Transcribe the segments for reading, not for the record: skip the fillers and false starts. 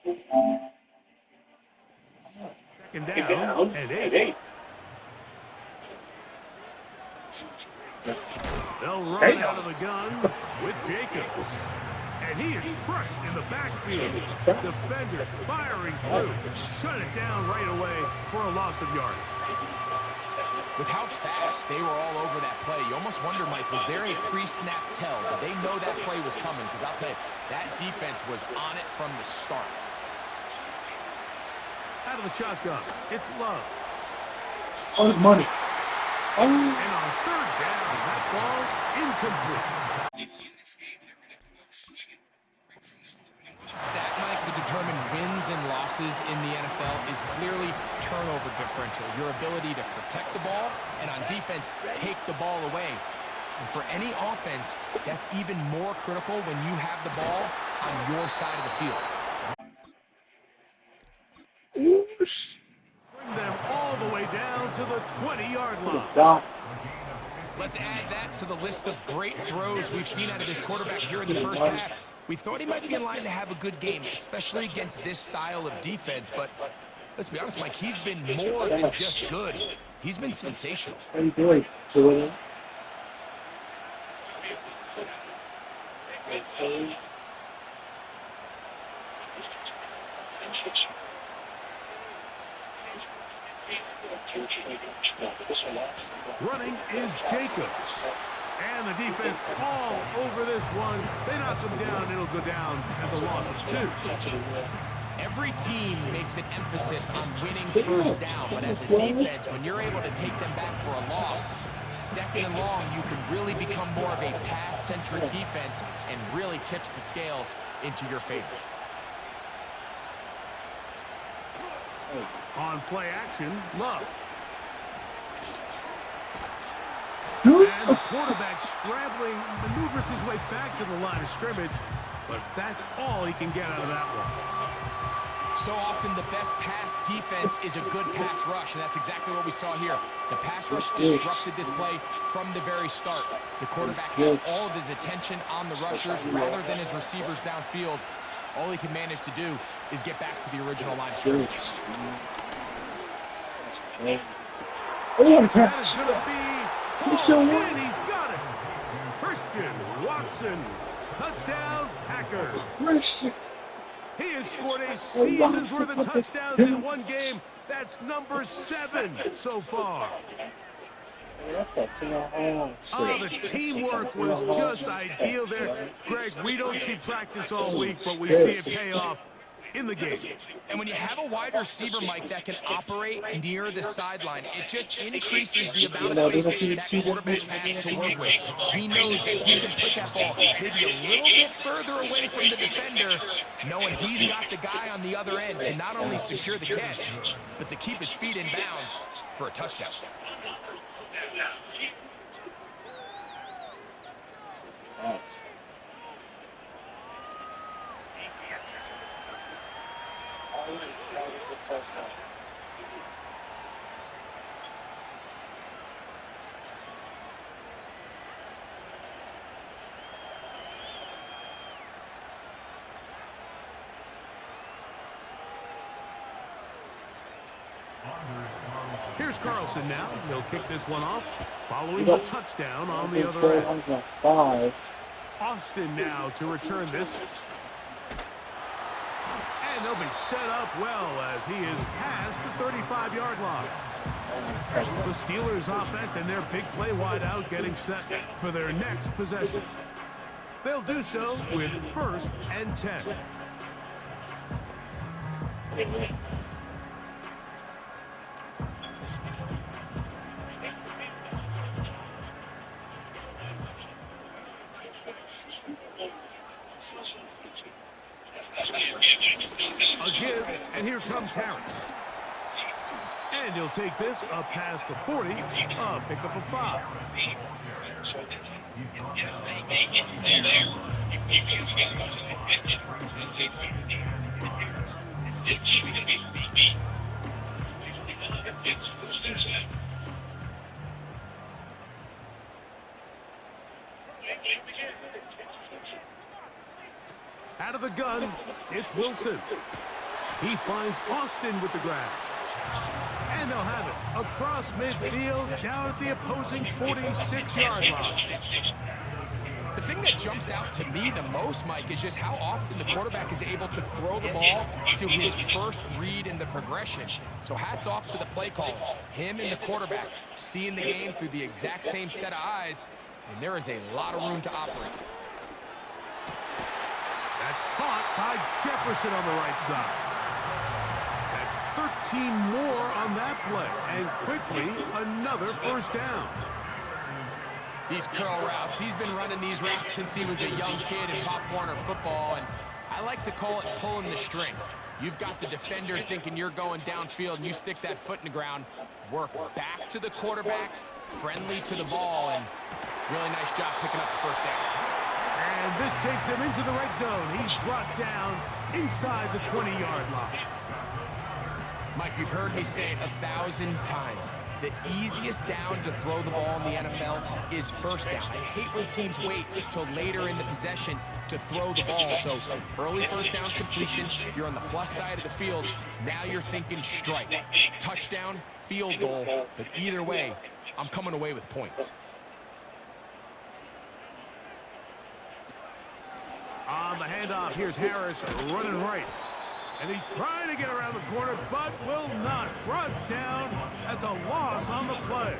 Second down and 8. They'll run out of the gun with Jacobs. And he is crushed in the backfield. Defenders firing through. Shut it down right away for a loss of yard. With how fast they were all over that play, you almost wonder, Mike, was there a pre-snap tell? Did they know that play was coming? Because I'll tell you, that defense was on it from the start. Out of the shotgun, it's Love. Oh, it's money. And on third down, that ball incomplete. Stat, Mike, to determine wins and losses in the NFL is clearly turnover differential. Your ability to protect the ball and on defense, take the ball away. And for any offense, that's even more critical when you have the ball on your side of the field. Bring them all the way down to the 20-yard line. Let's add that to the list of great throws we've seen out of this quarterback here in the first half. We thought he might be in line to have a good game, especially against this style of defense. But let's be honest, Mike, he's been more than just good. He's been sensational. What are you doing? Running is Jacobs. And the defense all over this one. They knock him down. It'll go down as a loss of 2. Every team makes an emphasis on winning first down, but as a defense, when you're able to take them back for a loss, second and long, you can really become more of a pass-centric defense and really tips the scales into your favor. On play action, Love. And the quarterback scrambling, maneuvers his way back to the line of scrimmage, but that's all he can get out of that one. So often the best pass defense is a good pass rush, and that's exactly what we saw here. The pass rush disrupted this play from the very start. The quarterback has all of his attention on the rushers rather than his receivers downfield. All he can manage to do is get back to the original line of scrimmage. That is going to be and he's got it. Christian Watson, touchdown Packers. He has scored a season's worth of touchdowns in one game. That's number 7 so far. The teamwork was just ideal there. Greg, we don't see practice all week, but we see it pay off in the game. And when you have a wide receiver, Mike, that can operate near the sideline, it just increases the amount of space that quarterback has to work with. He knows that he can put that ball maybe a little bit further away from the defender, knowing he's got the guy on the other end to not only secure the catch, but to keep his feet in bounds for a touchdown. Here's Carlson now. He'll kick this one off, following the touchdown on the other end. Austin now to return this. And they'll be set up well as he is past the 35-yard line. The Steelers offense and their big play wideout getting set for their next possession. They'll do so with 1st and 10. A give, and here comes Harris. And he'll take this up past the 40, a pickup of 5. Out of the gun, it's Wilson. He finds Austin with the grab. And they'll have it across midfield down at the opposing 46-yard line. The thing that jumps out to me the most, Mike, is just how often the quarterback is able to throw the ball to his first read in the progression. So hats off to the play caller. Him and the quarterback seeing the game through the exact same set of eyes, and there is a lot of room to operate. That's caught by Jefferson on the right side. That's 13 more on that play, and quickly another first down. These curl routes, he's been running these routes since he was a young kid in Pop Warner football, and I like to call it pulling the string. You've got the defender thinking you're going downfield, and you stick that foot in the ground, work back to the quarterback, friendly to the ball, and really nice job picking up the first down. And this takes him into the red zone. He's brought down inside the 20-yard line. Mike, you've heard me say it 1,000 times. The easiest down to throw the ball in the NFL is first down. I hate when teams wait until later in the possession to throw the ball. So early first down completion, you're on the plus side of the field. Now you're thinking strike, touchdown, field goal. But either way, I'm coming away with points. On the handoff, here's Harris running right. And he's trying to get around the corner, but will not. Brought down. That's a loss on the play.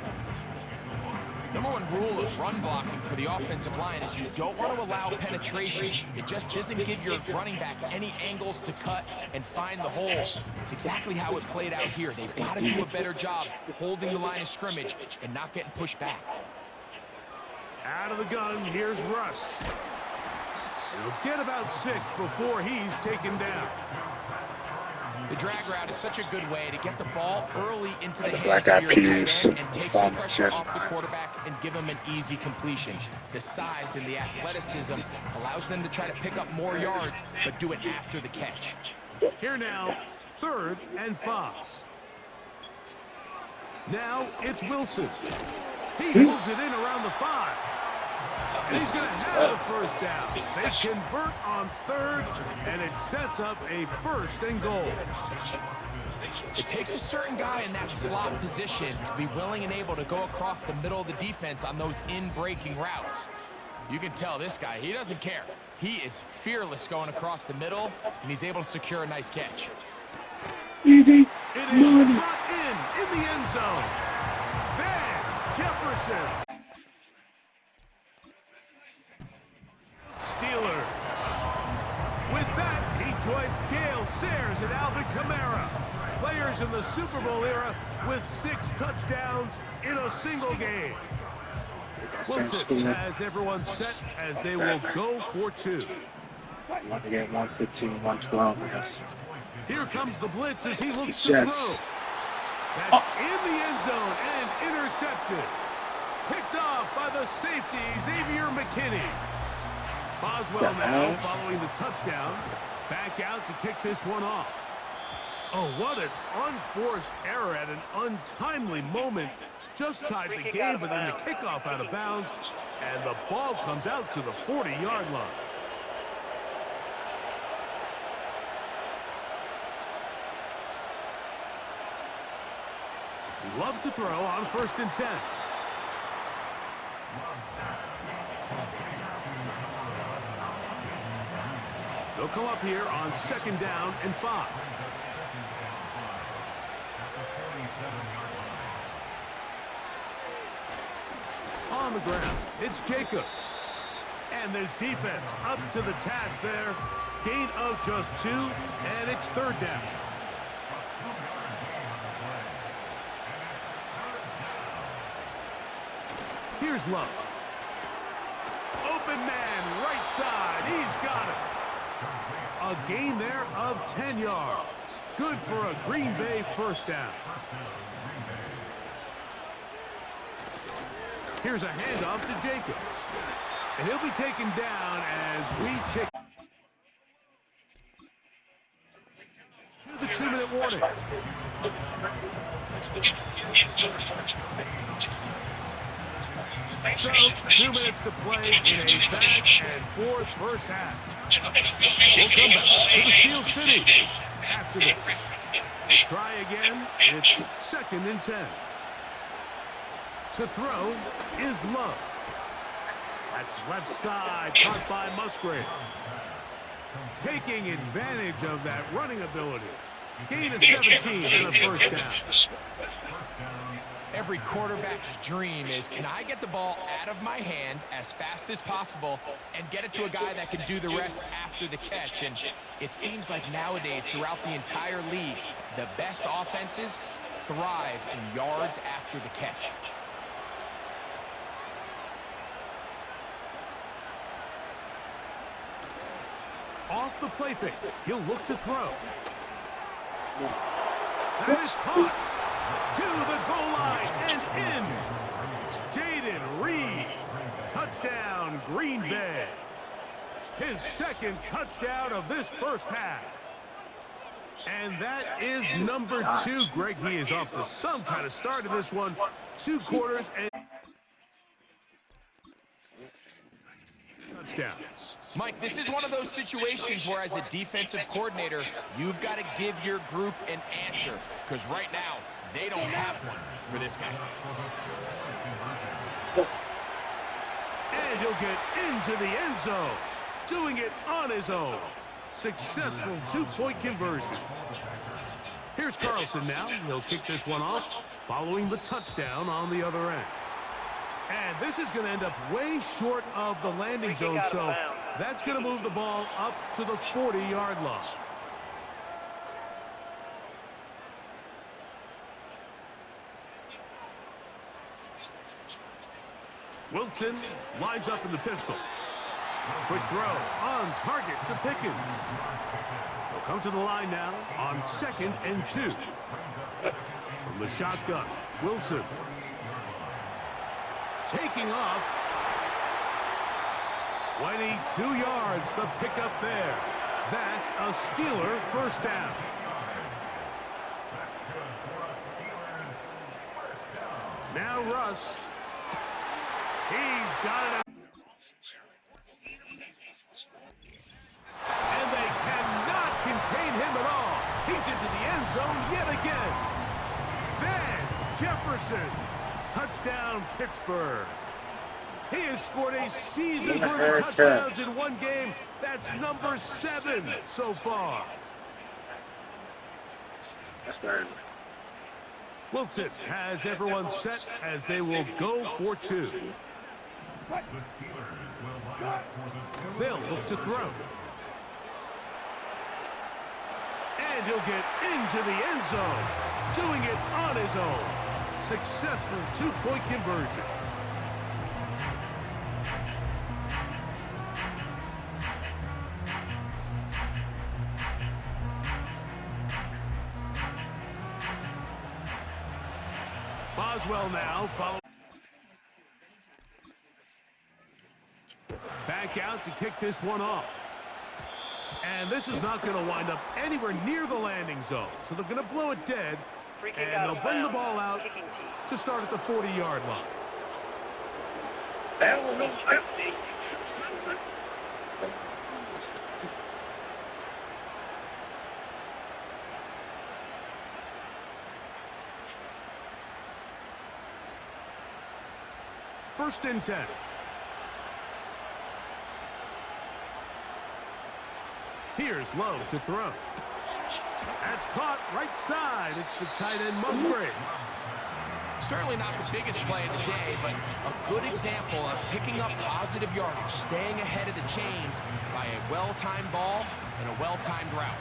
Number one rule of run blocking for the offensive line is you don't want to allow penetration. It just doesn't give your running back any angles to cut and find the hole. It's exactly how it played out here. They've got to do a better job holding the line of scrimmage and not getting pushed back. Out of the gun, here's Russ. He'll get about 6 before he's taken down. The drag route is such a good way to get the ball early into the hands Black of Eyed your tight Peas end and take some pressure performance, off the quarterback and give him an easy completion. The size and the athleticism allows them to try to pick up more yards, but do it after the catch. Here now, 3rd and 5. Now it's Wilson. He moves it in around the 5. And he's going to have the first down. They convert on 3rd, and it sets up a 1st and goal. It takes a certain guy in that slot position to be willing and able to go across the middle of the defense on those in-breaking routes. You can tell this guy, he doesn't care. He is fearless going across the middle, and he's able to secure a nice catch. Easy It is money. brought in the end zone. Van Jefferson. Steelers. With that, he joins Gale Sayers and Alvin Kamara, players in the Super Bowl era with 6 touchdowns in a single game. Wilson has everyone set as they will go for 2. I want to get 115, 112. Yes. Here comes the blitz as he looks to Jets. throw. That's in the end zone and intercepted. Picked off by the safety, Xavier McKinney. Boswell now following the touchdown. Back out to kick this one off. Oh, what an unforced error at an untimely moment. Just tied the game, but then the kickoff out of bounds. And the ball comes out to the 40-yard line. Love to throw on 1st and 10. They'll come up here on 2nd down and 5. On the ground, it's Jacobs. And this defense up to the task there. Gain of just 2, and it's 3rd down. Here's Love. Open man, right side. He's got it. A gain there of 10 yards. Good for a Green Bay first down. Here's a handoff to Jacobs. And he'll be taken down as we tick to the 2-minute warning. So, 2 minutes to play in a back and forth first half. We'll come back to the Steel City after this. They try again. It's 2nd and 10. To throw is Love. That's left side, caught by Musgrave. Taking advantage of that running ability. Gain of 17 and a first down. Every quarterback's dream is, can I get the ball out of my hand as fast as possible and get it to a guy that can do the rest after the catch? And it seems like nowadays, throughout the entire league, the best offenses thrive in yards after the catch. Off the play fake, he'll look to throw. That is caught to the goal line and in. Jaden Reed, touchdown Green Bay. His 2nd touchdown of this first half. And that is number 2. Greg, he is off to some kind of start in this one. 2 quarters and touchdowns. Mike, this is one of those situations where, as a defensive coordinator, you've got to give your group an answer, because right now, they don't have one for this guy. And he'll get into the end zone, doing it on his own. Successful 2-point conversion. Here's Carlson now. He'll kick this one off, following the touchdown on the other end. And this is going to end up way short of the landing zone, so that's going to move the ball up to the 40-yard line. Wilson lines up in the pistol. Quick throw on target to Pickens. He'll come to the line now on 2nd and 2. From the shotgun, Wilson. Taking off. 22 yards, the pickup there. That's a Steeler first down. Now Russ. He's got it. And they cannot contain him at all. He's into the end zone yet again. Van Jefferson. Touchdown, Pittsburgh. He has scored a season's worth of touchdowns in one game. That's number 7 so far. That's bad. Wilson has everyone set as they will go for 2. They'll look to throw. And he'll get into the end zone, doing it on his own. Successful 2-point conversion. Boswell now follow. Back out to kick this one off. And this is not going to wind up anywhere near the landing zone. So they're going to blow it dead. And they'll bring the ball out to start at the 40-yard line. First and 10. Here's Lowe to throw. That's caught right side. It's the tight end Musgrave. Certainly not the biggest play of the day, but a good example of picking up positive yardage, staying ahead of the chains by a well-timed ball and a well-timed route.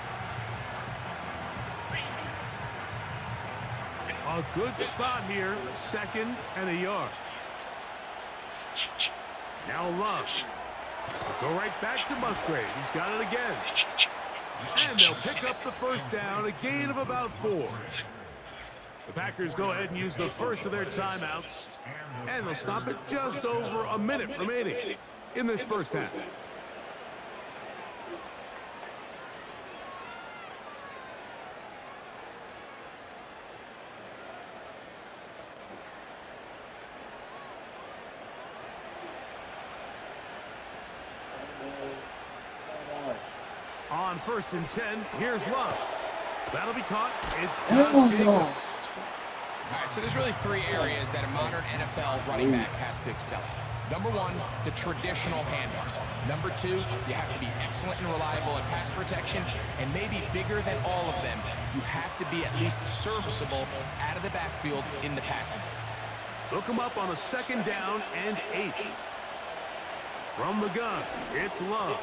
A good spot here, 2nd and a yard. Now Love. Go right back to Musgrave. He's got it again. And they'll pick up the first down, a gain of about 4. The Packers go ahead and use the first of their timeouts, and they'll stop it just over a minute remaining in this first half. On 1st and 10, here's Love. That'll be caught. It's Josh Jacobs. All right, so there's really three areas that a modern NFL running back has to excel at. Number one, the traditional handoffs. Number two, you have to be excellent and reliable in pass protection. And maybe bigger than all of them, you have to be at least serviceable out of the backfield in the passing game. Look him up on a 2nd down and 8. From the gun, it's Love.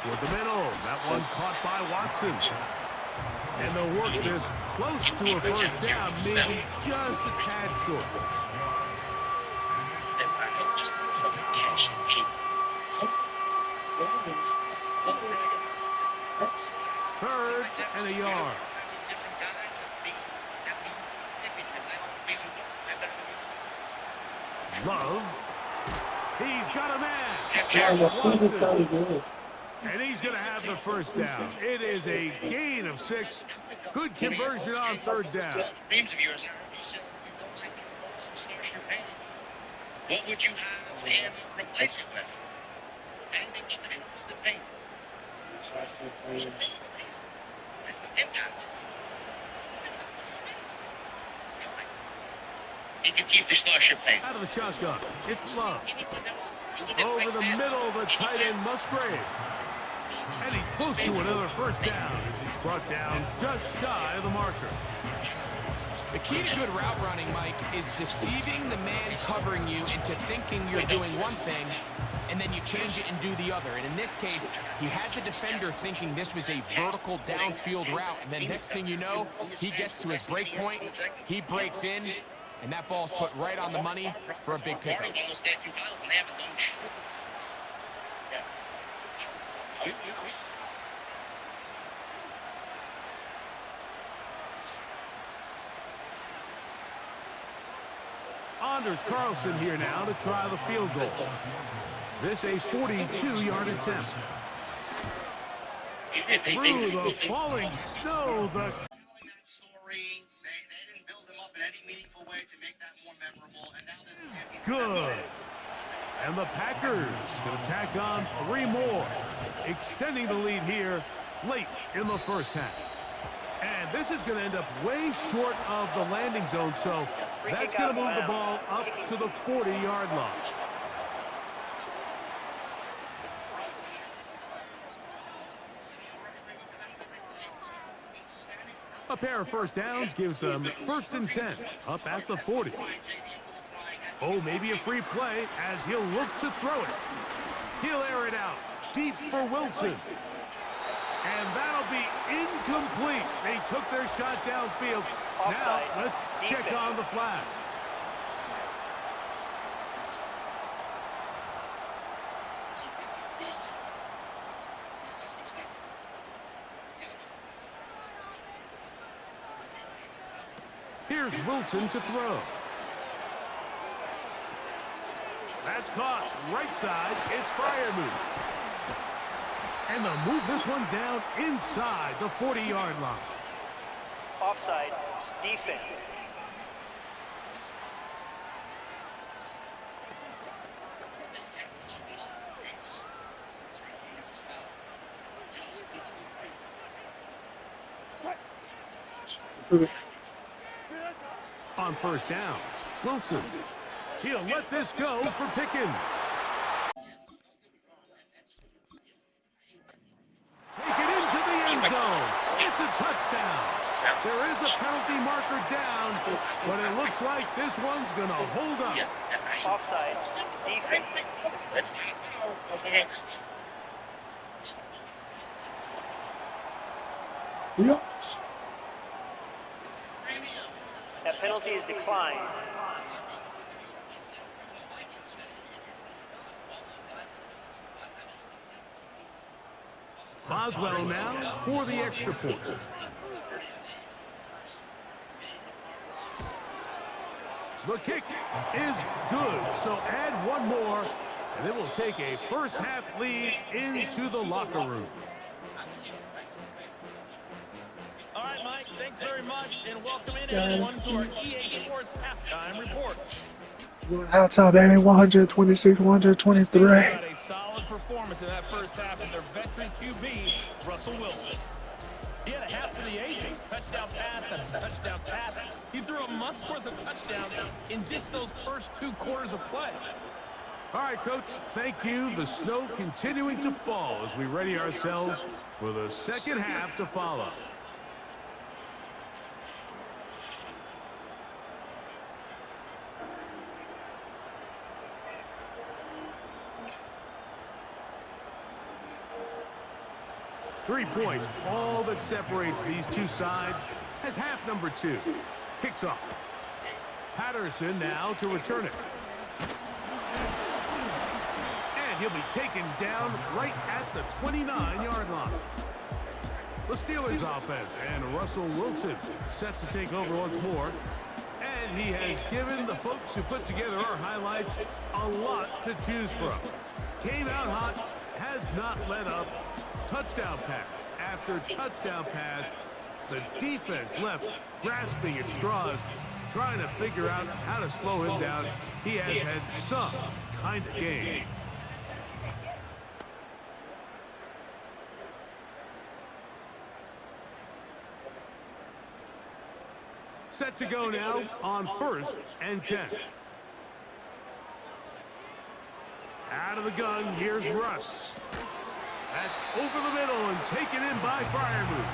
Toward the middle, that one caught by Watson. And they'll work this close to a 1st down, maybe just a tad short. Third and a yard. Love. He's got a man. And he's going to have the 1st down. It is a gain of 6. Good conversion on 3rd down. What would you have him replace it with? Anything that shows the paint. That's the impact. He can keep the starship paint. Out of the shotgun, it's Love. Over the middle, the tight end Musgrave. And he's close to another 1st down as he's brought down just shy of the marker. The key to good route running, Mike, is deceiving the man covering you into thinking you're doing one thing, and then you change it and do the other. And in this case, he had the defender thinking this was a vertical downfield route, and then next thing you know, he gets to his break point, he breaks in, and that ball's put right on the money for a big pickup. Anders Carlson here now to try the field goal. This a 42-yard attempt. Through the falling snow, the story, they didn't build them up in any meaningful way to make that more memorable, and now is good. And the Packers going to tack on 3 more, extending the lead here late in the 1st half. And this is going to end up way short of the landing zone, so that's going to move the ball up to the 40-yard line. A pair of 1st downs gives them 1st and 10, up at the 40. Oh, maybe a free play as he'll look to throw it. He'll air it out deep for Wilson. And that'll be incomplete. They took their shot downfield. Now let's check on the flag. Here's Wilson to throw. That's caught. Right side, it's Freiermuth. And they'll move this one down inside the 40-yard line. Offside, defense. On 1st down, Wilson. He'll let this go for Pickens. Take it into the end zone. It's a touchdown. There is a penalty marker down, but it looks like this one's going to hold up. Offside, defense. Let's go. That penalty is declined. Boswell now for the extra point. The kick is good, so add one more, and it will take a 1st half lead into the locker room. All right, Mike, thanks very much, and welcome in everyone to our EA Sports Halftime Report. Halftime, baby, 126, 123. Had a solid performance in that 1st half from their veteran QB, Russell Wilson. He had a half of the A touchdown pass after touchdown pass. He threw a month's worth of touchdowns in just those first 2 quarters of play. All right, Coach, thank you. The snow continuing to fall as we ready ourselves for the second half to follow. Three points, all that separates these two sides, as half number 2 kicks off. Patterson now to return it. And he'll be taken down right at the 29-yard line. The Steelers offense and Russell Wilson set to take over once more. And he has given the folks who put together our highlights a lot to choose from. Came out hot, has not let up. Touchdown pass after touchdown pass. The defense left grasping at straws, trying to figure out how to slow him down. He has had some kind of game. Set to go now on 1st and 10. Out of the gun, here's Russ. That's over the middle and taken in by Freiermuth.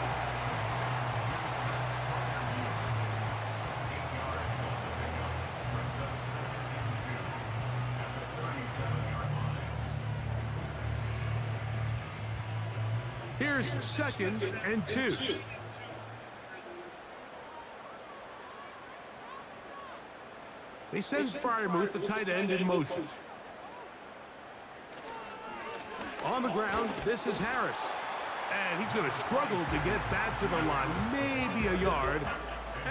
Here's 2nd and 2. They send Freiermuth, the tight end, in motion. On the ground, this is Harris. And he's going to struggle to get back to the line, maybe a yard.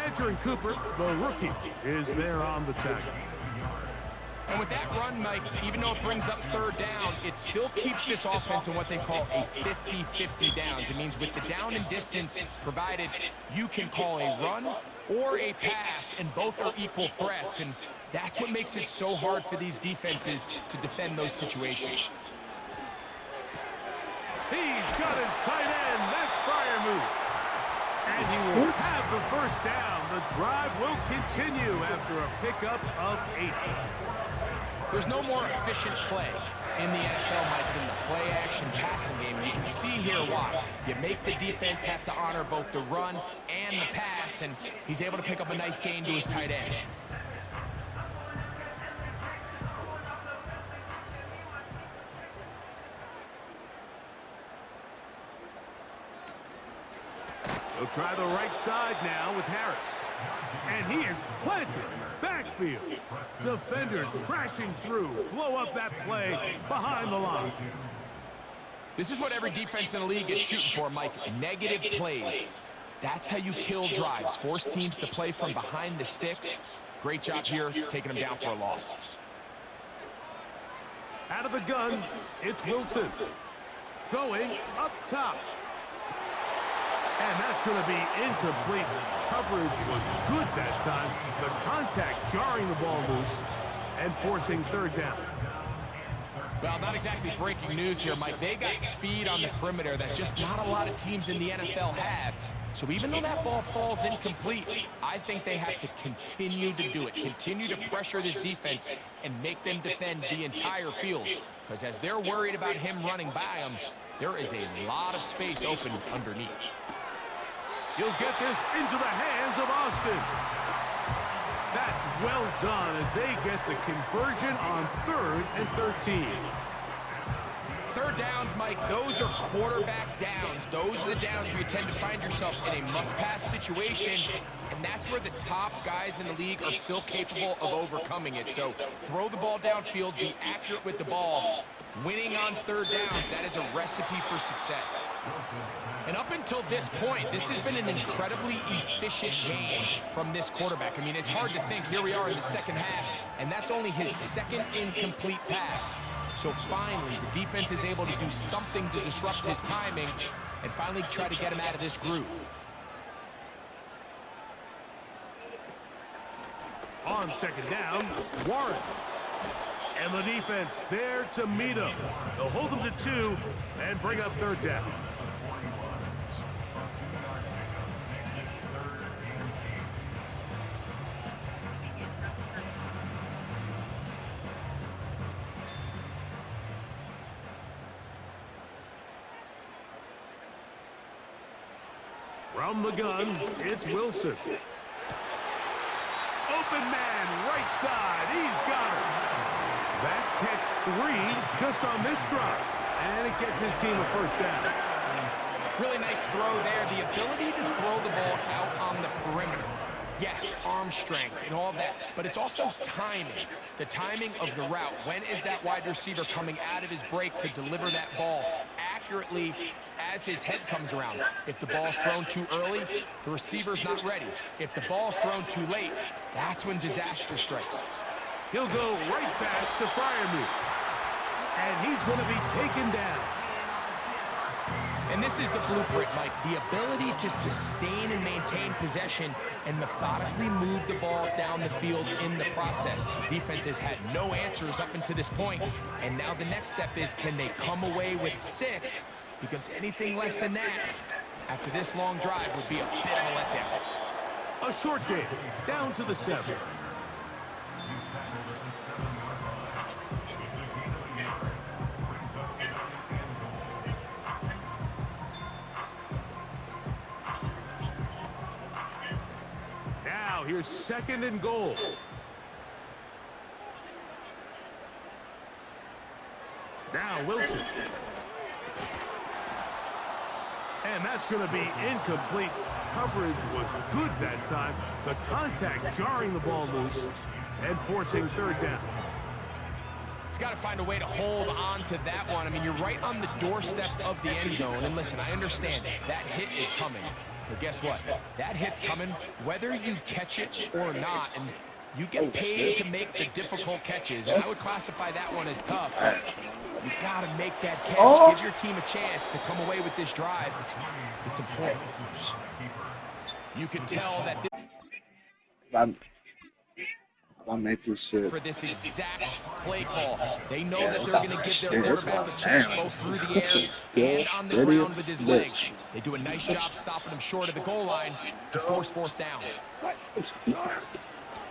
Entering Cooper, the rookie, is there on the tackle. And with that run, Mike, even though it brings up 3rd down, it still keeps this offense in what they call a 50-50 downs. It means with the down and distance provided, you can call a run or a pass, and both are equal threats. And that's what makes it so hard for these defenses to defend those situations. He's got his tight end. That's Freiermuth. And he will have the 1st down. The drive will continue after a pickup of 8. There's no more efficient play in the NFL, Mike, than the play-action passing game. And you can see here why. You make the defense have to honor both the run and the pass, and he's able to pick up a nice gain to his tight end. He'll try the right side now with Harris. And he is planted in the backfield. Defenders crashing through. Blow up that play behind the line. This is what every defense in the league is shooting for, Mike. Negative plays. That's how you kill drives. Force teams to play from behind the sticks. Great job here, taking them down for a loss. Out of the gun, it's Wilson. Going up top. And that's going to be incomplete. Coverage was good that time. The contact jarring the ball loose and forcing 3rd down. Well, not exactly breaking news here, Mike. They got speed on the perimeter that just not a lot of teams in the NFL have. So even though that ball falls incomplete, I think they have to continue to do it. Continue to pressure this defense and make them defend the entire field. Because as they're worried about him running by them, there is a lot of space open underneath. You'll get this into the hands of Austin. That's well done as they get the conversion on 3rd and 13. 3rd downs, Mike, those are quarterback downs. Those are the downs where you tend to find yourself in a must-pass situation, and that's where the top guys in the league are still capable of overcoming it. So throw the ball downfield, be accurate with the ball. Winning on 3rd downs, that is a recipe for success. And up until this point, this has been an incredibly efficient game from this quarterback. I mean, it's hard to think. Here we are in the 2nd half, and that's only his 2nd incomplete pass. So finally, the defense is able to do something to disrupt his timing and finally try to get him out of this groove. On 2nd down, Warren. And the defense there to meet him. They'll hold him to 2 and bring up 3rd down. From the gun, it's Wilson. Open man, right side. He's got it. That's catch 3 just on this drive. And it gets his team a first down. Really nice throw there. The ability to throw the ball out on the perimeter. Yes, arm strength and all that, but it's also timing. The timing of the route. When is that wide receiver coming out of his break to deliver that ball accurately as his head comes around? If the ball's thrown too early, the receiver's not ready. If the ball's thrown too late, that's when disaster strikes. He'll go right back to Freiermuth. And he's going to be taken down. And this is the blueprint, Mike. The ability to sustain and maintain possession and methodically move the ball down the field in the process. Defense has had no answers up until this point, and now the next step is, can they come away with 6? Because anything less than that, after this long drive, would be a bit of a letdown. A short game, down to the 7. Here's 2nd and goal. Now Wilson. And that's going to be incomplete. Coverage was good that time. The contact jarring the ball loose and forcing 3rd down. He's got to find a way to hold on to that one. I mean, you're right on the doorstep of the end zone. And listen, I understand that hit is coming. But guess what? That hit's coming whether you catch it or not, and you get paid to make the difficult catches. And I would classify that one as tough. You got to make that catch. Give your team a chance to come away with this drive. It's some points. You can tell that I made this shit. for this exact play call. They know that they're going to give their quarterback a chance both through the air and on the ground with his legs. They do a nice job stopping him short of the goal line to force 4th down.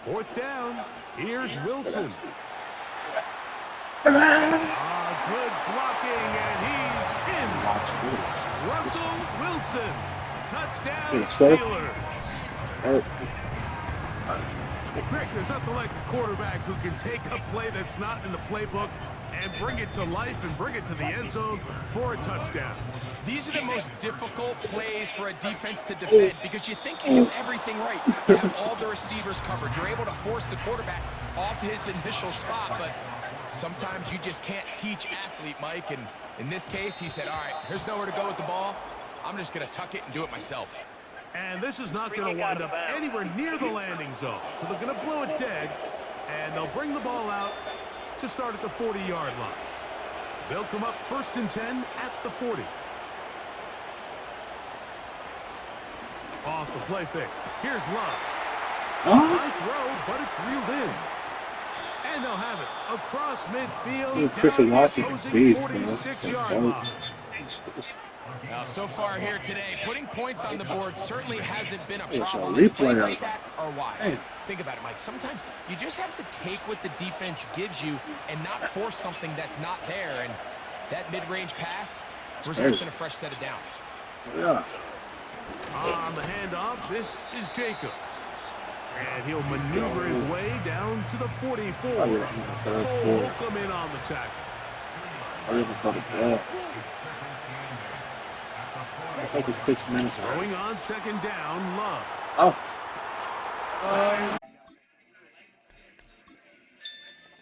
4th down. Here's Wilson. Good blocking, and he's in. Russell Wilson. Touchdown, Steelers. Greg, there's nothing like a quarterback who can take a play that's not in the playbook and bring it to life and bring it to the end zone for a touchdown. These are the most difficult plays for a defense to defend because you think you do everything right. You have all the receivers covered. You're able to force the quarterback off his initial spot, but sometimes you just can't teach athlete, Mike. And in this case, he said, all right, there's nowhere to go with the ball. I'm just going to tuck it and do it myself. And this is not going to wind up anywhere near the landing zone. So they're going to blow it dead, and they'll bring the ball out to start at the 40-yard line. They'll come up 1st and 10 at the 40. Off the play fake. Here's Love. High throw, but it's reeled in. And they'll have it across midfield. Christian Watson, beast, man. 46-yard line. Now, so far here today, putting points on the board certainly hasn't been a problem. Replay Like that are why. Think about it, Mike. Sometimes you just have to take what the defense gives you and not force something that's not there. And that mid-range pass results in a fresh set of downs. Yeah. On the handoff, this is Jacobs. And he'll maneuver his way down to the 44. Cole Holcomb in on the tackle. I think it's 6 minutes. Going on 2nd down, Love.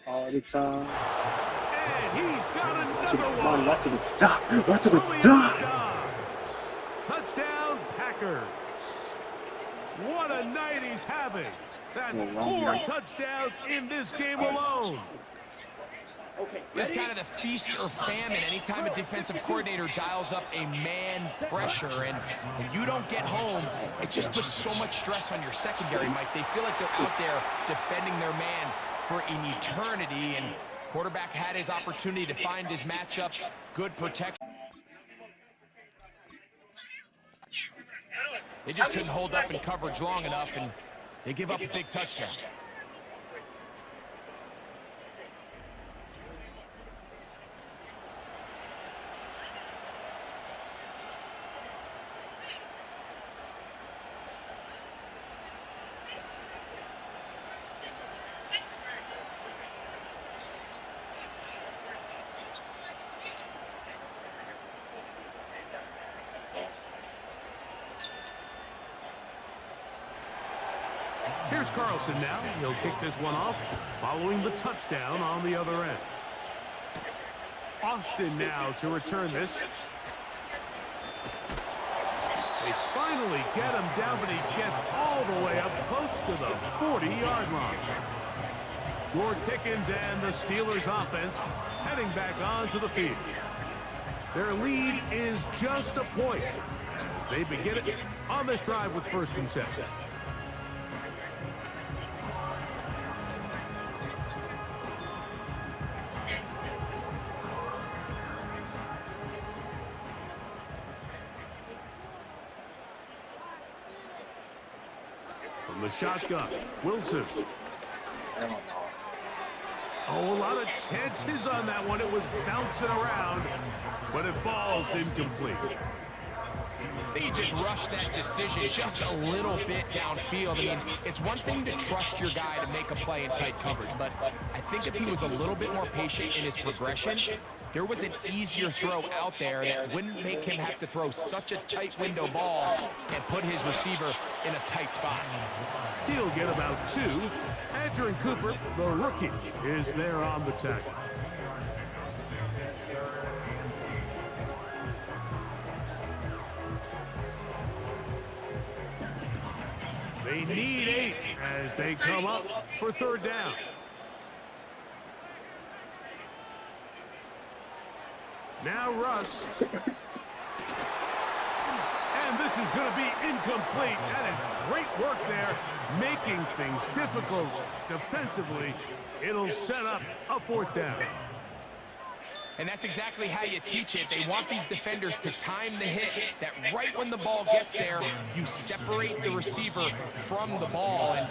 All the time. And he's got another one. Right to the top. Right to the top. Touchdown, Packers. What a night he's having. That's 4 touchdowns in this game alone. It's kind of the feast or famine anytime a defensive coordinator dials up a man pressure. And when you don't get home, it just puts so much stress on your secondary, Mike. They feel like they're out there defending their man for an eternity. And quarterback had his opportunity to find his matchup. Good protection. They just couldn't hold up in coverage long enough, and they give up a big touchdown. Here's Carlson now. He'll kick this one off, following the touchdown on the other end. Austin now to return this. They finally get him down, but he gets all the way up close to the 40-yard line. George Pickens and the Steelers offense heading back onto the field. Their lead is just a point as they begin it on this drive with 1st and 10. From the shotgun, Wilson. Oh, a lot of chances on that one. It was bouncing around, but it falls incomplete. He just rushed that decision just a little bit downfield. I mean, it's one thing to trust your guy to make a play in tight coverage, but I think if he was a little bit more patient in his progression, there was an easier throw out there that wouldn't make him have to throw such a tight window ball and put his receiver in a tight spot. He'll get about 2. Adrian Cooper, the rookie, is there on the tackle. They need 8 as they come up for 3rd down. Now Russ. And this is going to be incomplete. That is great work there, making things difficult defensively. It'll set up a 4th down. And that's exactly how you teach it. They want these defenders to time the hit, that right when the ball gets there, you separate the receiver from the ball. And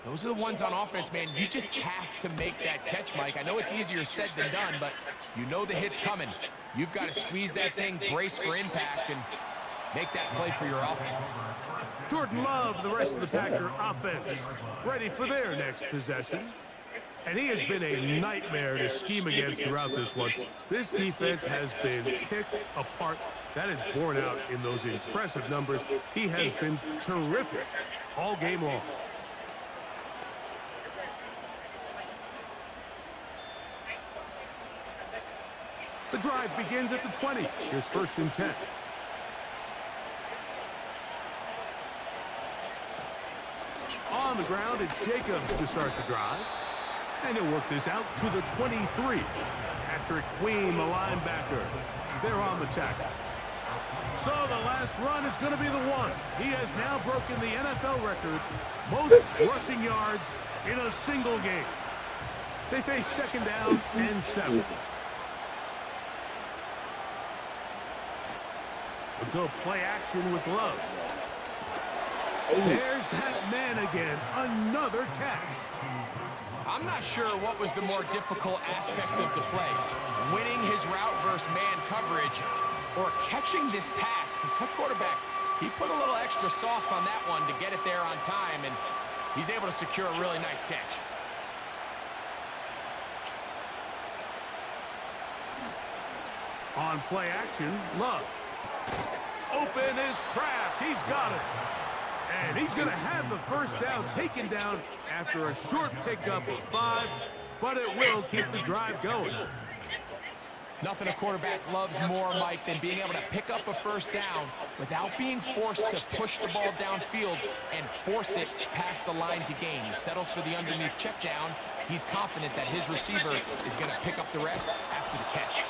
those are the ones on offense, man. You just have to make that catch, Mike. I know it's easier said than done, but you know the hit's coming. You've got to squeeze that thing, brace for impact, and make that play for your offense. Jordan Love, the rest of the Packer offense, ready for their next possession. And he has been a nightmare to scheme against throughout this one. This defense has been picked apart. That is borne out in those impressive numbers. He has been terrific all game long. The drive begins at the 20. Here's 1st and 10. On the ground, it's Jacobs to start the drive. And he'll work this out to the 23. Patrick Queen, the linebacker. They're on the tackle. So the last run is going to be the 1. He has now broken the NFL record, most rushing yards in a single game. They face 2nd down and 7. We'll go play action with Love. There's that man again. Another catch. I'm not sure what was the more difficult aspect of the play, winning his route versus man coverage or catching this pass, because that quarterback, he put a little extra sauce on that one to get it there on time, and he's able to secure a really nice catch. On play action, Love. Open is Kraft. He's got it. And he's going to have the 1st down taken down after a short pickup of 5, but it will keep the drive going. Nothing a quarterback loves more, Mike, than being able to pick up a 1st down without being forced to push the ball downfield and force it past the line to gain. He settles for the underneath check down. He's confident that his receiver is going to pick up the rest after the catch.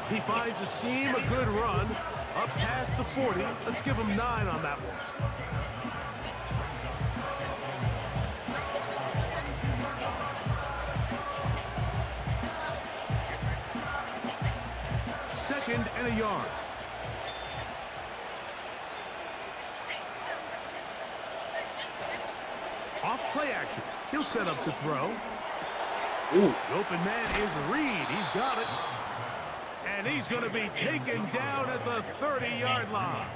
He finds a seam, a good run, up past the 40. Let's give him 9 on that one. Second and a yard. Off play action. He'll set up to throw. Ooh. The open man is Reed. He's got it. And he's going to be taken down at the 30-yard line.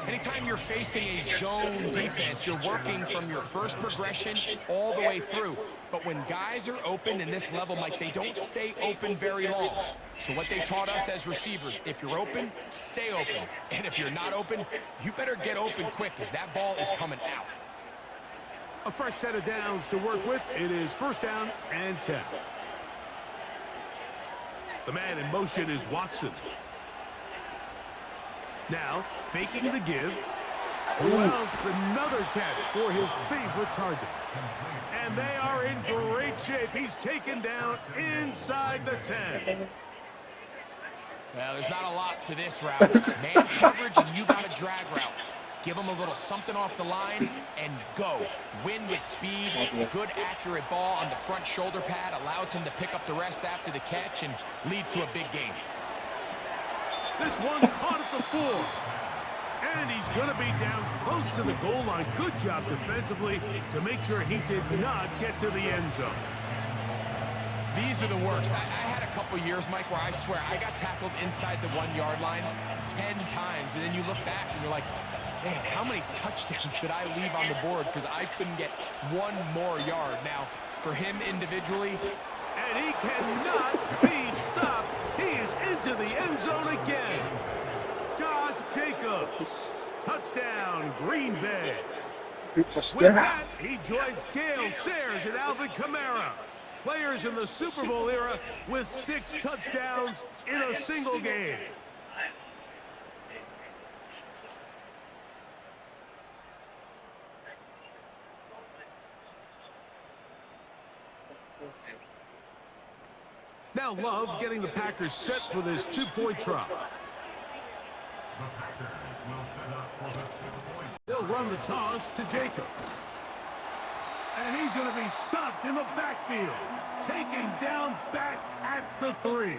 Anytime you're facing a zone defense, you're working from your first progression all the way through. But when guys are open in this level, Mike, they don't stay open very long. So what they taught us as receivers, if you're open, stay open. And if you're not open, you better get open quick because that ball is coming out. A fresh set of downs to work with. It is first down and 10. The man in motion is Watson. Now, faking the give. Well, it's another catch for his favorite target. And they are in great shape. He's taken down inside the 10. Well, there's not a lot to this route. Man coverage, and you got a drag route. Give him a little something off the line and go. Win with speed. Good, accurate ball on the front shoulder pad. Allows him to pick up the rest after the catch and leads to a big game. This one caught at the 4. And he's going to be down close to the goal line. Good job defensively to make sure he did not get to the end zone. These are the worst. I had a couple years, Mike, where I swear I got tackled inside the 1-yard line 10 times. And then you look back and you're like, man, how many touchdowns did I leave on the board because I couldn't get one more yard? Now, for him individually, and he cannot be stopped. He is into the end zone again. Josh Jacobs, touchdown, Green Bay. With that, he joins Gale Sayers and Alvin Kamara, players in the Super Bowl era with 6 touchdowns in a single game. Now Love getting the Packers set for this 2-point try. They'll run the toss to Jacobs. And he's going to be stopped in the backfield. Taken down back at the 3.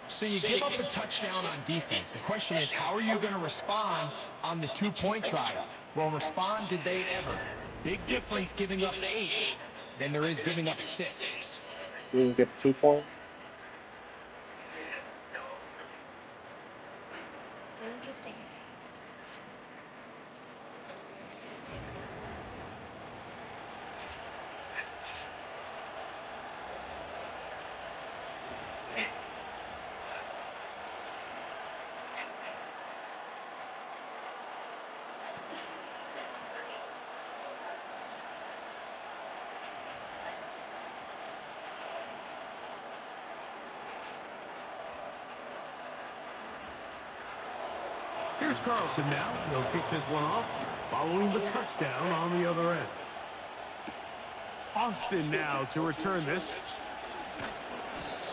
so you give up a touchdown on defense. The question is, how are you going to respond on the 2-point try? Well, respond did they ever? Big difference giving up 8 than there is giving up 6. We didn't get 2 points. Interesting. Here's Carlson now. He'll kick this one off, following the touchdown on the other end. Austin now to return this.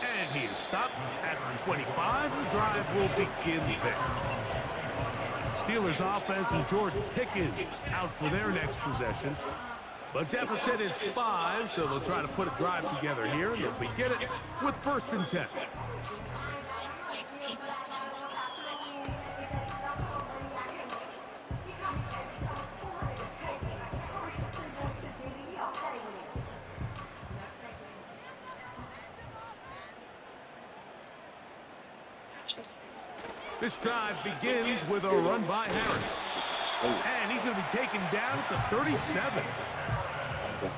And he is stopped at 25. The drive will begin there. Steelers offense and George Pickens out for their next possession. The deficit is 5, so they'll try to put a drive together here, and they'll begin it with 1st and 10. This drive begins with a run by Harris. And he's going to be taken down at the 37.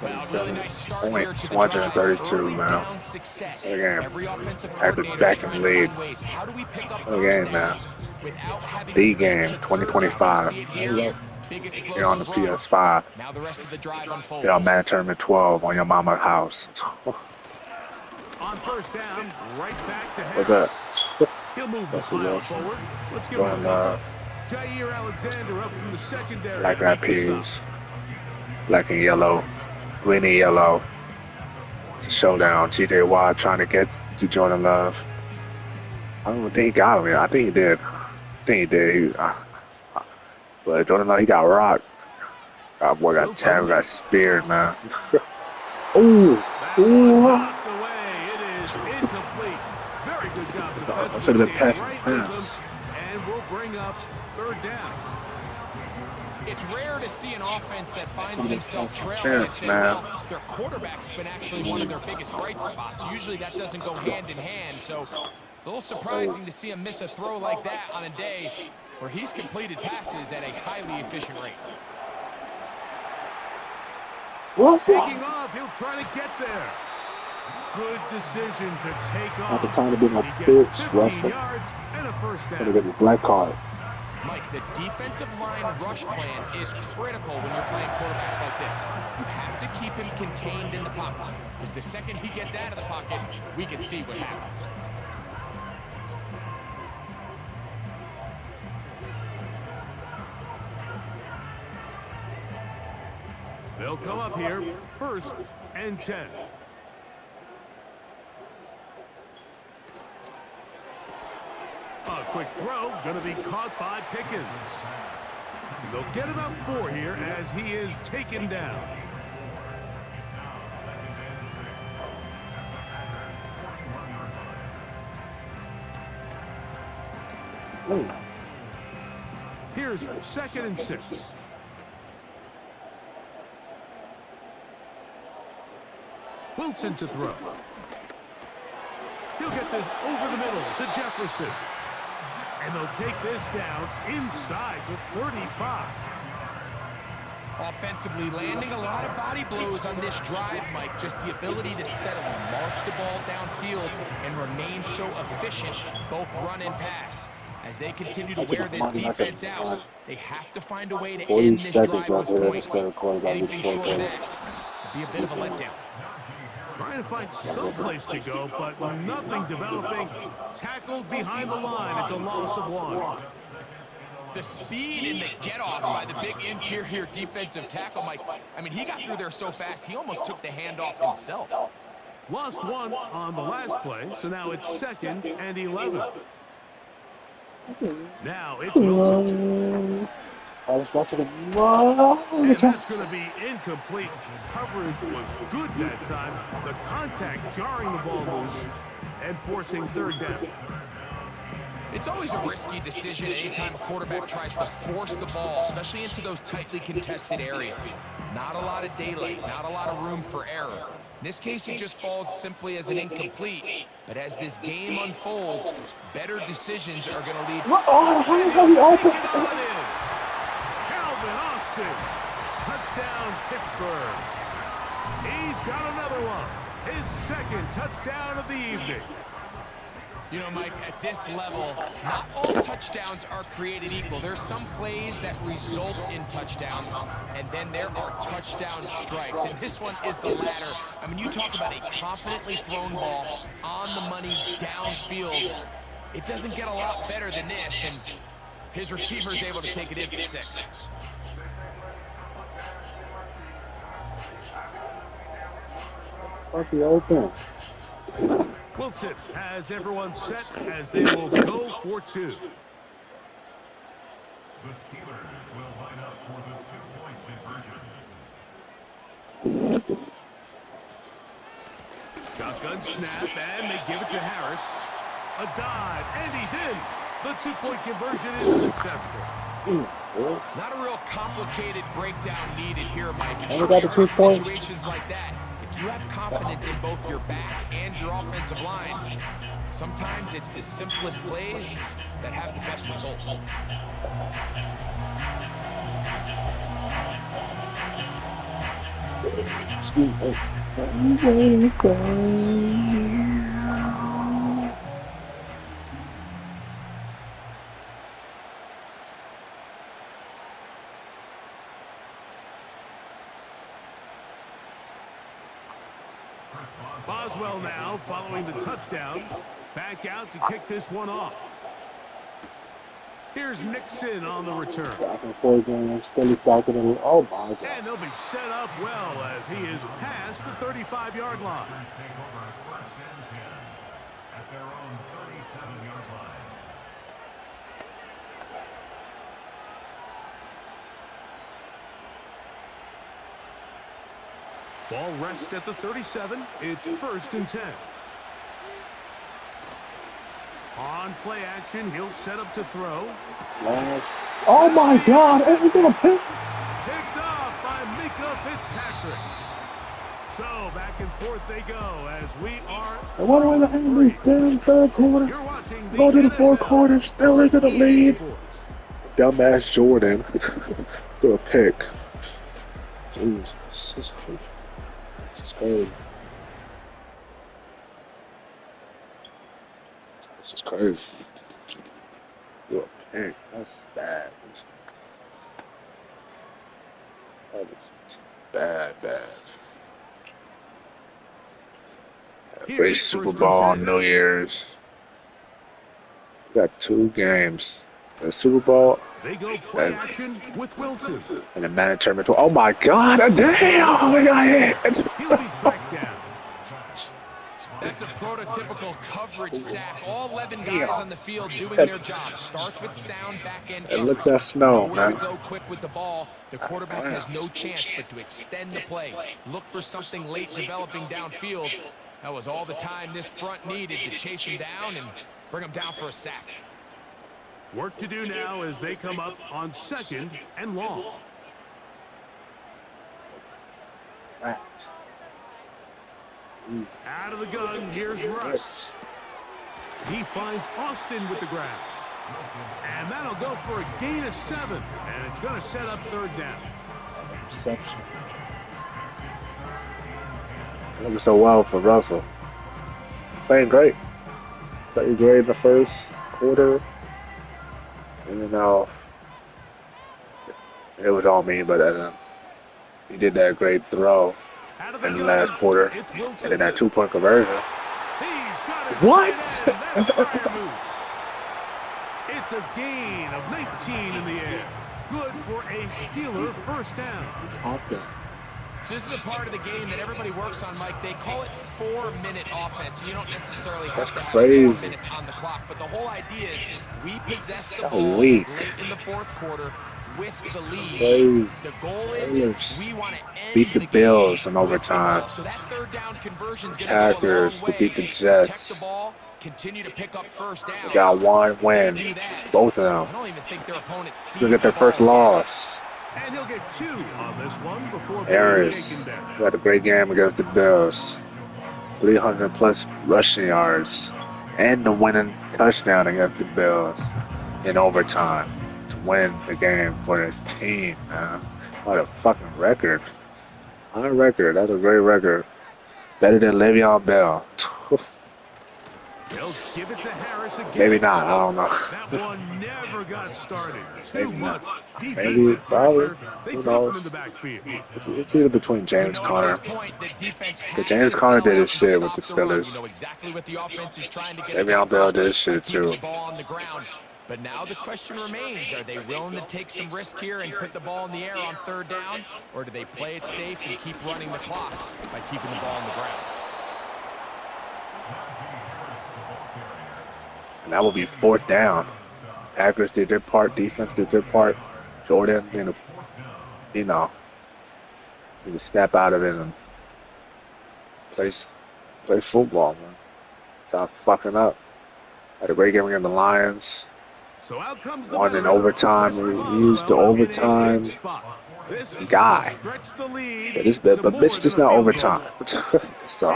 Well, really nice start only here to the 132, drive. man. Down success. Every offensive Back coordinator in the lead. How do we pick up Again, man. without having The to game, reach a 2025. third down? Here, big You're on the explosive run. PS5. Now the rest of the drive unfolds. You're on Madden Tournament 12 on your mama's house. On 1st down, right back to What's Harris. up? He'll move the pile forward. Let's give Jordan him a Love. Jair Alexander up from the secondary. Black eyed peas. Black and yellow. Green and yellow. It's a showdown. TJ Watt trying to get to Jordan Love. I don't think he got him. I think he did. But Jordan Love, he got rocked. That boy got tagged, got speared, man. Ooh. Blocked away. It is incomplete. Very good job defensively. That should have been pass Right interference. rhythm, and we'll bring up 3rd down. It's rare to see an offense that finds themselves trailing and Interference, say, man. well, their quarterback's been actually one of their biggest bright spots. Usually that doesn't go hand in hand, so it's a little surprising to see him miss a throw like that on a day where he's completed passes at a highly efficient rate. Taking off, he'll try to get there. Good decision to take off. At the time to be my He third gets 15 rusher. yards and a 1st Gonna down. get the black card. Mike, the defensive line rush plan is critical when you're playing quarterbacks like this. You have to keep him contained in the pocket, because the second he gets out of the pocket, we can see what happens. They'll come up here, 1st and 10. A quick throw, going to be caught by Pickens. And they'll get about 4 here as he is taken down. Ooh. Here's 2nd and 6. Wilson to throw. He'll get this over the middle to Jefferson. And they'll take this down inside the 35. Offensively, landing a lot of body blows on this drive, Mike. Just the ability to steadily march the ball downfield and remain so efficient, both run and pass. As they continue to wear this defense out, they have to find a way to end this drive with points. Anything short of that would be a bit of a letdown. Trying to find some place to go, but nothing developing. Tackled behind the line. It's a loss of 1. The speed and the get-off by the big interior defensive tackle, Mike. I mean, he got through there so fast, he almost took the handoff himself. Lost 1 on the last play, so now it's 2nd and 11. Now it's Wilson. I was watching him. And that's going to be incomplete. Coverage was good that time. The contact jarring the ball loose and forcing 3rd down. It's always a risky decision anytime a quarterback tries to force the ball, especially into those tightly contested areas. Not a lot of daylight, not a lot of room for error. In this case, it just falls simply as an incomplete. But as this game unfolds, better decisions are going to lead. Calvin Austin, touchdown Pittsburgh. He's got another one. His 2nd touchdown of the evening. You know, Mike, at this level, not all touchdowns are created equal. There's some plays that result in touchdowns, and then there are touchdown strikes. And this one is the latter. I mean, you talk about a confidently thrown ball on the money downfield. It doesn't get a lot better than this, and his receiver is able to take it in for 6. Open. Wilson has everyone set as they will go for 2. The Steelers will line up for the 2-point conversion. Shotgun snap, and they give it to Harris. A dive, and he's in. The 2-point conversion is successful. Not a real complicated breakdown needed here, Mike. And Only sure, got the there are 2 points. situations like that. If you have confidence in both your back and your offensive line, sometimes it's the simplest plays that have the best results. Excuse me. Boswell now following the touchdown. Back out to kick this one off. Here's Nixon on the return. Back and forth, and still he's back in the. Oh my God. And they'll be set up well as he is past the 35-yard line. Take over 1st and 10 at their own 37-yard line. Ball rests at the 37. It's 1st and 10. On play action, he'll set up to throw. Oh my God! Everything a pick. Picked off by Mika Fitzpatrick. So back and forth they go as we are. I wonder why the Henry's damn 3rd quarter. You're watching the Go to the 4th NFL quarter, still into the lead. Sports. Dumbass Jordan. Threw a pick. Jeez, this is crazy. This is crazy. Yeah. Hey, that's bad. That is bad. Great Here's Super first and Bowl 10. on New Year's. We got 2 games. The Super Bowl They go play action with Wilson. and the Madden tournament. Oh my God! Damn! We got hit. He'll be tracked down. That's a prototypical coverage sack. All 11 guys Damn. on the field doing their job. Starts with sound back-end And look coverage. that snow, Nowhere man. to go quick with the ball. The quarterback has no chance but to extend the play. Look for something late developing downfield. That was all the time this front needed to chase him down and bring him down for a sack. Work to do now as they come up on 2nd and long. Out of the gun, here's Russ. He finds Austin with the grab. And that'll go for a gain of 7. And it's going to set up 3rd down. Reception. Looking so well for Russell. Playing great. Playing great in the first quarter. And then it was all me, but he did that great throw in the last quarter. And then that 2-point conversion. What? It's a gain of 19 in the air. Good for a Steeler first down. So this is a part of the game that everybody works on, Mike. They call it 4-minute offense. You don't necessarily have to have 4 minutes on the clock, but the whole idea is we possess the ball late in the 4th quarter with the lead. The goal is we want to end beat the Bills in overtime. So that 3rd down conversion is going to Packers go a long to beat way. the Jets. Protect the ball, continue to pick up first down. They got 1 win, both of them. I don't even think their opponent sees Look at their the first ball. loss. And he'll get 2 on this one before being Harris taken down. had a great game against the Bills. 300 plus rushing yards and the winning touchdown against the Bills in overtime to win the game for his team, man. What a fucking record. On a record, that's a great record. Better than Le'Veon Bell. They'll give it to Harris again. Maybe not, I don't know. That one never got started. Too Maybe much not. defensive Maybe, probably. pressure. They Who drop him in knows? the backfield. It's either between James You know, Conner. at this point, the defense has But James to Conner sell did out his and shit with stop the run. Steelers. You know exactly what the offense is trying to get Le'Veon Bell accomplished did his by shit keeping too. the ball on the ground. But now the question remains, are they willing to take some risk here and put the ball in the air on 3rd down? Or do they play it safe and keep running the clock by keeping the ball on the ground? And that will be 4th down. Packers did their part. Defense did their part. Jordan, need to step out of it and play football, man. Stop fucking up. Had a great game against the Lions. So out comes the Won in veteran. overtime. We used the overtime guy. But Mitch just not overtime. So,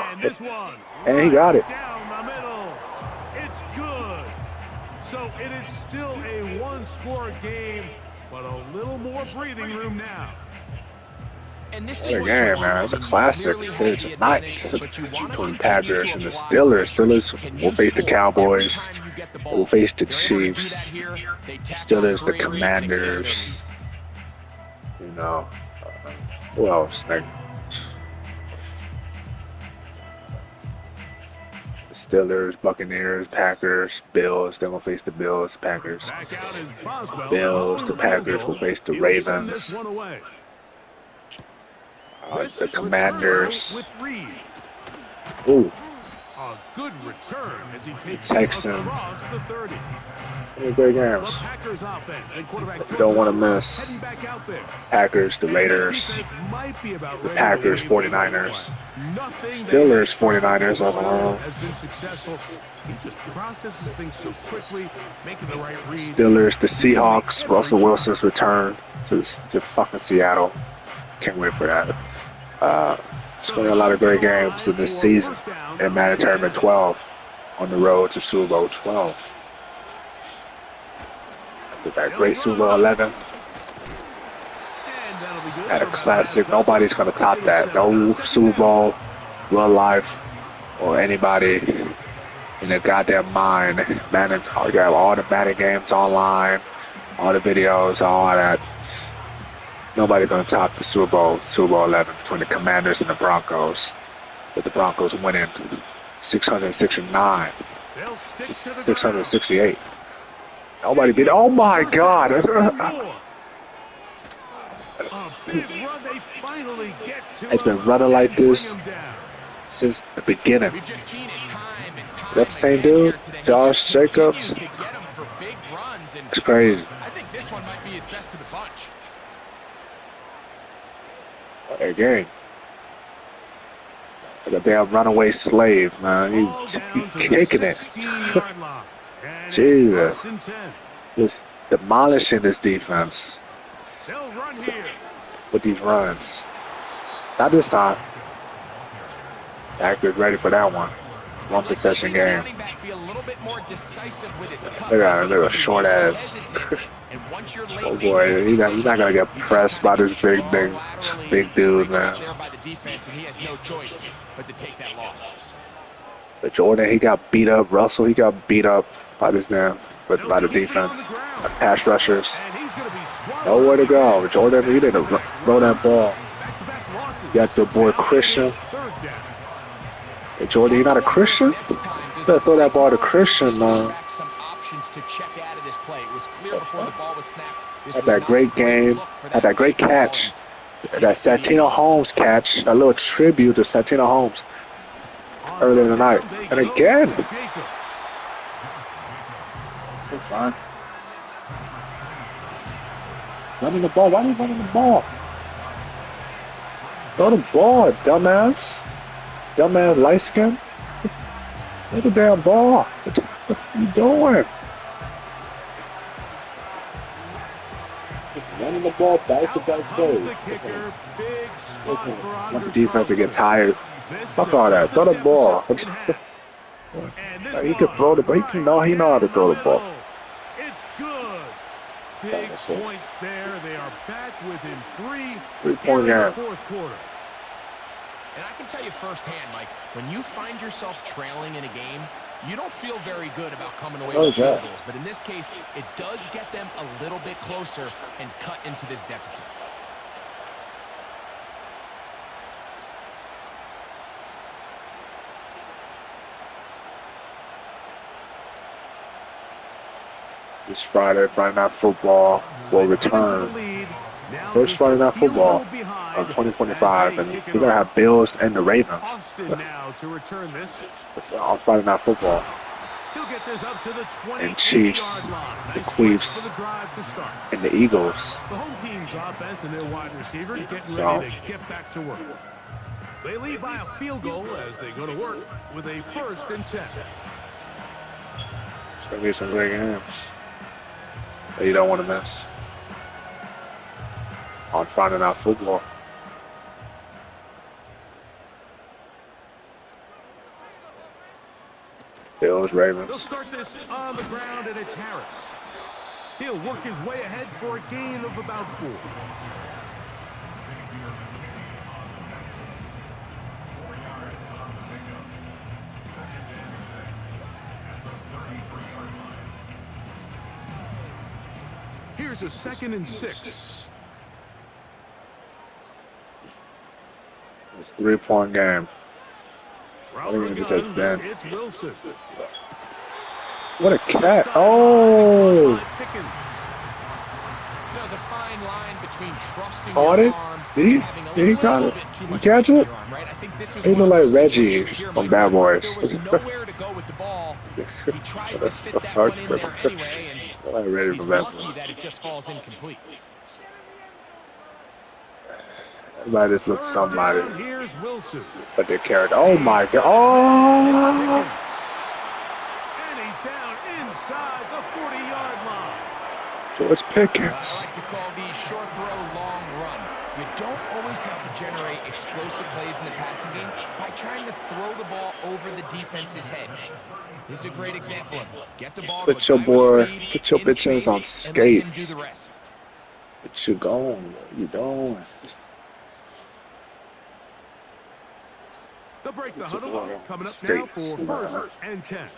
and he got it. Down the middle. It's good. So it is still a 1-score game, but a little more breathing room now. And this What a is game, man. It's a classic here tonight between Packers and the Steelers. Steelers will face the Cowboys. They will face the Chiefs. Steelers, the Commanders. Who else? Like, the Steelers, Buccaneers, Packers, Bills. They're going to face the Bills, Packers. Bills, the Packers will face the Ravens. The Commanders. Ooh. A good return as he takes Texans. across the 30. Great games. The Packers offense and quarterback You don't want to miss heading back out there. Packers, the Raiders, the Packers, 49ers, Steelers, 49ers as well. Has been successful. He just processes things so quickly, making the right read. Steelers, the Seahawks, Russell Wilson's return to fucking Seattle. Can't wait for that. It's going to be a lot of great games in this season. And Madden Tournament 12 on the road to Super Bowl 12. With that great Super Bowl 11. Had a classic. Nobody's going to top that. No Super Bowl, real life, or anybody in their goddamn mind. Madden, you got all the Madden games online, all the videos, all that. Nobody gonna top the Super Bowl 11 between the Commanders and the Broncos. With the Broncos winning 669 They'll stick to to the ground. 668. Nobody beat. Oh my God! A big run they finally get to. It's been running like this Bring him down. since the beginning. We've just seen it time and time That same again here dude, today. He Josh just continues Jacobs. to get him for big runs, and It's crazy. I think this one might be his best of the bunch. Again, like a damn runaway slave, man. Ball He down to the kicking it. 16-yard line. And it's Jesus. 1st and 10. Just demolishing this defense They'll run here. with these runs. Not this time. Actors ready for that one. One I'd like to possession see the game. running back be a little bit more decisive with his cut. Look at him, look at He's short ass. hesitant. And once you're late Oh making boy, a he's not decision, gonna get you just pressed by gotta this get big strong laterally. big dude, Great job man. there by the defense, and he has no choice but to take that loss. But Jordan, he got beat up. Russell, he got beat up by this man, by the defense, the pass rushers. And he's going to be swallowed. Nowhere to go. Jordan, he didn't throw that ball. Back-to-back losses. You got your boy Christian. Third down. Hey, Jordan, you not a Christian? Next time, You better throw that ball to Christian, Just man. back some options to check out of this play. It was clear before the ball was snapped. This Had was that not great a great game. look for Had that great ball. catch. That Santino Holmes catch. A little tribute to Santino Holmes earlier in the night. And again. It's fine. Running the ball. Why are you running the ball? Throw the ball, dumbass. Dumbass light skin. Throw the damn ball. What are you doing? Just running the ball back to back plays. Want the defense to get tired. Fuck all that. Throw the ball. He can throw the ball. He know how to throw the ball. It's good. Big points there. They are back within 3-point in the game. fourth quarter. And I can tell you firsthand, Mike, when you find yourself trailing in a game, you don't feel very good about coming away with field goals. But in this case, it does get them a little bit closer and cut into this deficit. This Friday Night Football will return. First Friday Night Football of 2025, and we're gonna have Bills and the Ravens on Friday Night Football. And Chiefs, the Queefs, and the Eagles. The home team's offense and their wide receiver getting So, ready to get back to work. They lead by a field goal as they go to work with a 1st and 10. it's gonna be some great games that you don't want to miss on Friday Night Football. Bills, They'll Ravens. start this on the ground, and it's Harris. He'll work his way ahead for a gain of about 4. Here's a 2nd and 6. It's a 3-point game. From think the it says gun, Ben. it's Wilson. What a cat. Oh! There's a fine line between trusting Caught your it? arm Did he? and having a Did he caught little it? bit too He much catch faith in it? your arm, right? I think this was He one look of like those Reggie situations here, from Mike, Bad where Boys. there was nowhere to go with the ball. He tries to fit The that fuck? one in there anyway, and I'm ready he's for that. lucky that it just falls incomplete. Everybody just looks somebody, Here's Wilson. but they carried. Oh my God! Oh! And he's down inside the 40-yard line. George I Pickens. like to call these short throw, long run. You don't always have to generate explosive plays in the passing game by trying to throw the ball over the defense's head. This is a great example of get the ball Put to your a guy with boy, speed put your in bitches on space and let him do skates. the rest. What you going? What you doing? The break the huddle. Coming up now for first and 10.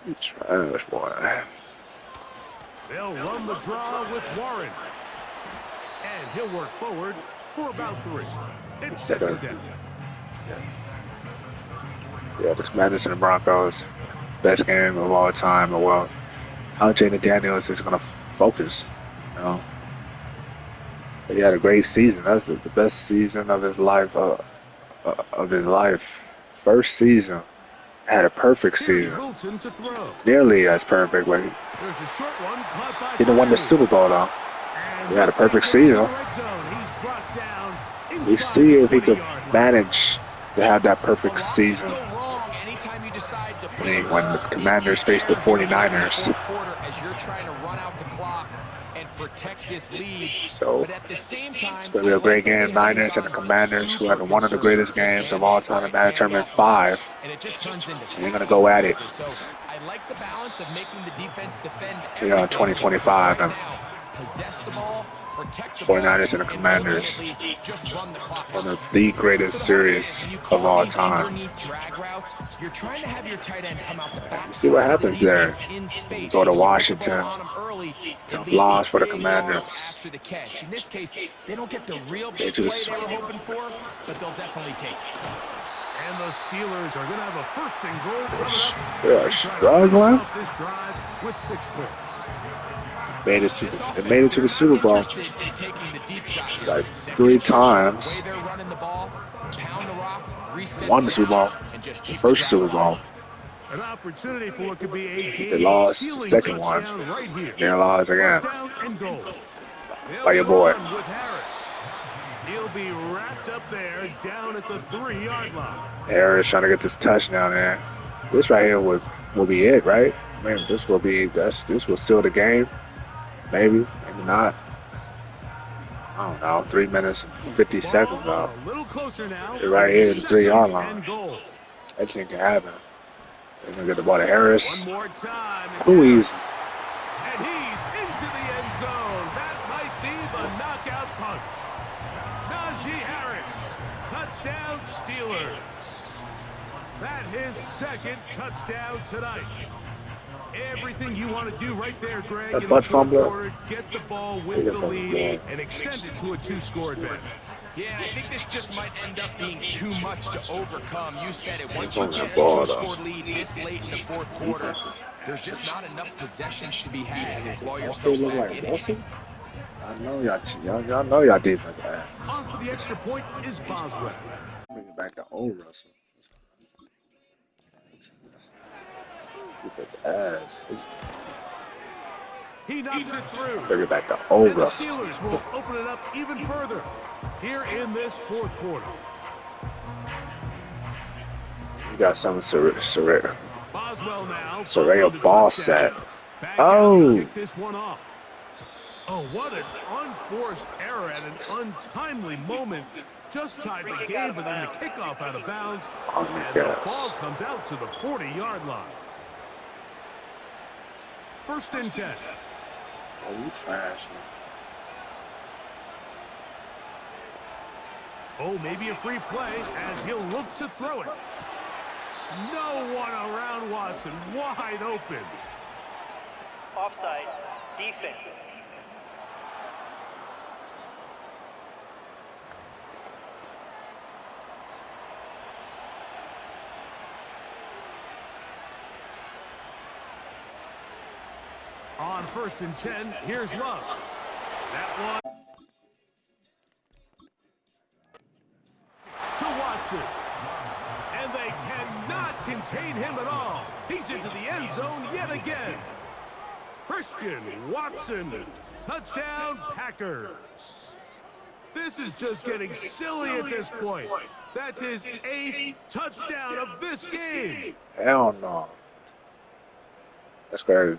You trash, boy. They'll run the draw with Warren. And he'll work forward for about 3. It's second down. Yeah, the Commanders and the Broncos. Best game of all time. Well, how Jaden Daniels is going to focus, you know. But he had a great season. That's the best season of his life. First season. Had a perfect season. Nearly as perfect, but he didn't win the Super Bowl, though. He had a perfect season. We see if he could manage to have that perfect season. When the Commanders faced the 49ers. So it's going to be a great game. Niners and the Commanders, who had one of the greatest games of all time in Madden Tournament 5. And they're going to go at it. You know, in 2025. And 49ers and the Commanders, one of the greatest series of all time. See what happens there. Go to Washington. Loss for the Commanders. They just. And the Steelers are going to have a first and goal. They are struggling. This drive with 6 points. It made it to the Super Bowl like 3 times. Won the Super Bowl, the first Super Bowl. An opportunity for what could be a they lost the second one. Right here. They lost again by your boy. He'll be wrapped up there down at the 3-yard line. Harris trying to get this touchdown there. This right here will be it, right? I mean, this will seal the game. Maybe not. I don't know. 3 minutes and 50 seconds though. They're right here at the 3-yard line. Anything can happen. They're gonna get the ball to Harris. Too easy. And he's into the end zone. That might be the knockout punch. Najee Harris, touchdown Steelers. That his second touchdown tonight. Everything you want to do right there, Greg. That butt fumbler. Get the ball with the lead and extend it to a 2-score advantage. Yeah, I think this just might end up being too much to overcome. You said it. Once you get a 2-score lead this late in the 4th quarter, there's just not enough possessions to be had to claw yourself back in it. I know y'all know y'all defense ass. On for the extra point is Boswell. Bring it back to old Russell. Defense ass. He knocks it through. Bring it back to old and Russell. The Steelers will open it up even further here in this 4th quarter. You got some surreal ball set. Oh. This one off. Oh, what an unforced error at an untimely moment. Just tied the game, but then the kickoff out of bounds. And the ball comes out to the 40-yard line. First and 10. Oh, you trash, man. Oh, maybe a free play as he'll look to throw it. No one around Watson, wide open. Offside, defense. On first and 10, here's Love. That one to Watson. And they cannot contain him at all. He's into the end zone yet again. Christian Watson, touchdown Packers. This is just getting silly at this point. That's his 8th touchdown of this game. Hell no. That's crazy.